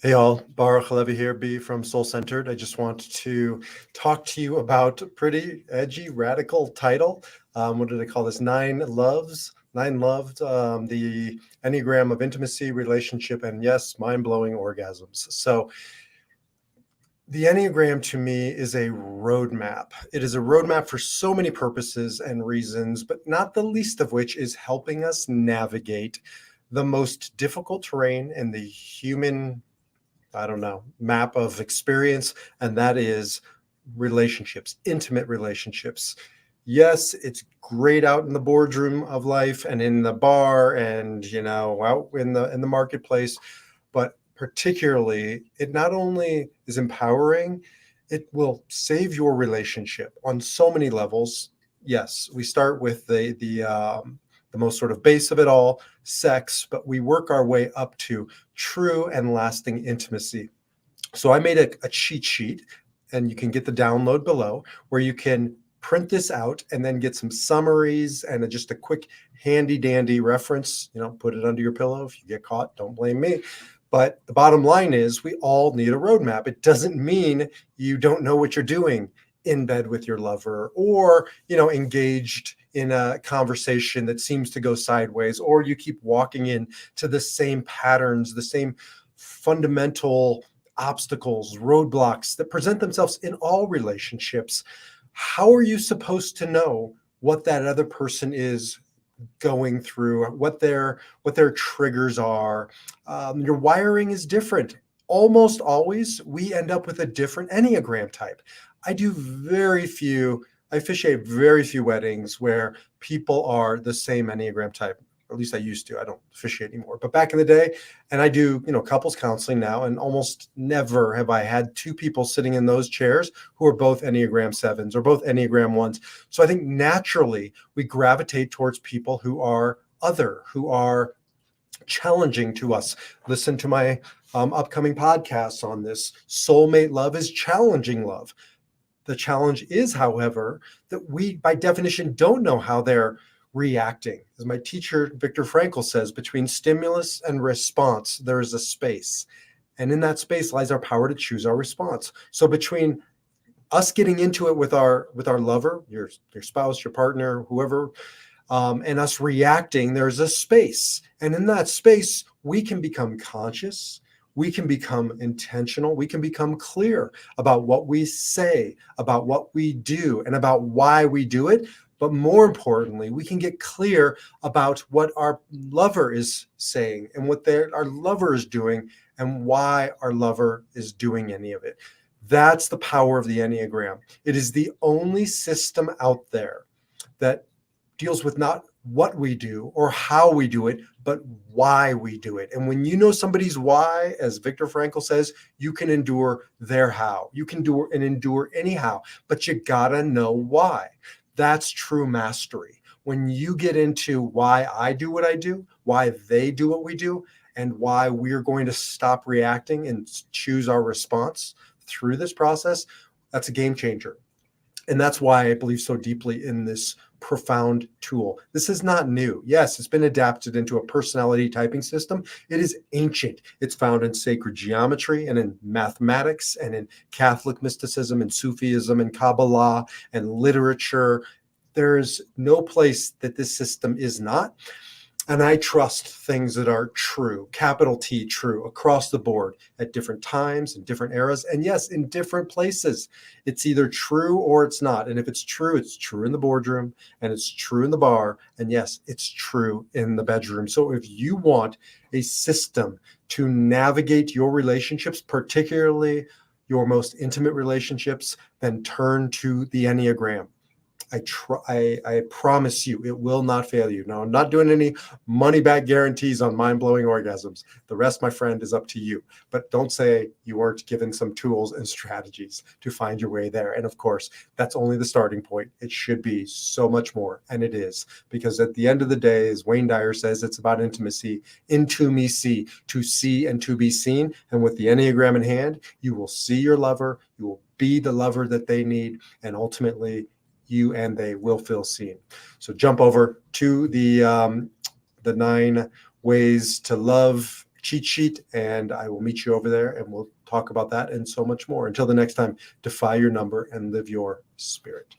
Hey all, Baruch Levi here, B from Soul Centered. I just want to talk to you about a pretty edgy, radical title. What did I call this? Nine Loves, Nine Loved, the Enneagram of Intimacy, Relationship, and yes, mind-blowing orgasms. So the Enneagram to me is a roadmap. It is a roadmap for so many purposes and reasons, but not the least of which is helping us navigate the most difficult terrain in the human map of experience, and that is relationships, intimate relationships. Yes, it's great out in the boardroom of life and in the bar and, out in the marketplace, but particularly it not only is empowering, it will save your relationship on so many levels. Yes, we start with the most sort of base of it all, sex, but we work our way up to true and lasting intimacy. So I made a cheat sheet, and you can get the download below, where you can print this out and then get some summaries and just a quick handy dandy reference. Put it under your pillow. If you get caught, don't blame me. But the bottom line is we all need a roadmap. It doesn't mean you don't know what you're doing in bed with your lover, or engaged in a conversation that seems to go sideways, or you keep walking into the same patterns, the same fundamental obstacles, roadblocks that present themselves in all relationships. How are you supposed to know what that other person is going through, what their triggers are? Your wiring is different. Almost always, we end up with a different Enneagram type. I officiate very few weddings where people are the same Enneagram type. Or at least I used to. I don't officiate anymore. But back in the day, and I do, couples counseling now, and almost never have I had two people sitting in those chairs who are both Enneagram 7s or both Enneagram 1s. So I think naturally we gravitate towards people who are other, who are challenging to us. Listen to my upcoming podcasts on this. Soulmate love is challenging love. The challenge is, however, that we, by definition, don't know how they're reacting. As my teacher, Viktor Frankl, says, between stimulus and response, there is a space. And in that space lies our power to choose our response. So between us getting into it with our lover, your spouse, your partner, whoever, and us reacting, there's a space. And in that space, we can become conscious. We can become intentional. We can become clear about what we say, about what we do, and about why we do it. But more importantly, we can get clear about what our lover is saying and what our lover is doing and why our lover is doing any of it. That's the power of the Enneagram. It is the only system out there that deals with not what we do or how we do it, but why we do it. And when you know somebody's why, as Viktor Frankl says, you can endure their how. You can endure anyhow, but you gotta know why. That's true mastery. When you get into why I do what I do, why they do what we do, and why we're going to stop reacting and choose our response through this process, that's a game changer. And that's why I believe so deeply in this profound tool. This is not new. Yes, it's been adapted into a personality typing system. It is ancient. It's found in sacred geometry and in mathematics and in Catholic mysticism and Sufism and Kabbalah and literature. There's no place that this system is not. And I trust things that are true, capital T, true, across the board at different times and different eras. And yes, in different places. It's either true or it's not. And if it's true in the boardroom, and it's true in the bar. And yes, it's true in the bedroom. So if you want a system to navigate your relationships, particularly your most intimate relationships, then turn to the Enneagram. I promise you, it will not fail you. Now, I'm not doing any money-back guarantees on mind-blowing orgasms. The rest, my friend, is up to you. But don't say you weren't given some tools and strategies to find your way there. And of course, that's only the starting point. It should be so much more, and it is. Because at the end of the day, as Wayne Dyer says, it's about intimacy, into me see, to see and to be seen. And with the Enneagram in hand, you will see your lover, you will be the lover that they need, and ultimately, you and they will feel seen. So jump over to the 9 ways to love, cheat sheet, and I will meet you over there and we'll talk about that and so much more. Until the next time, defy your number and live your spirit.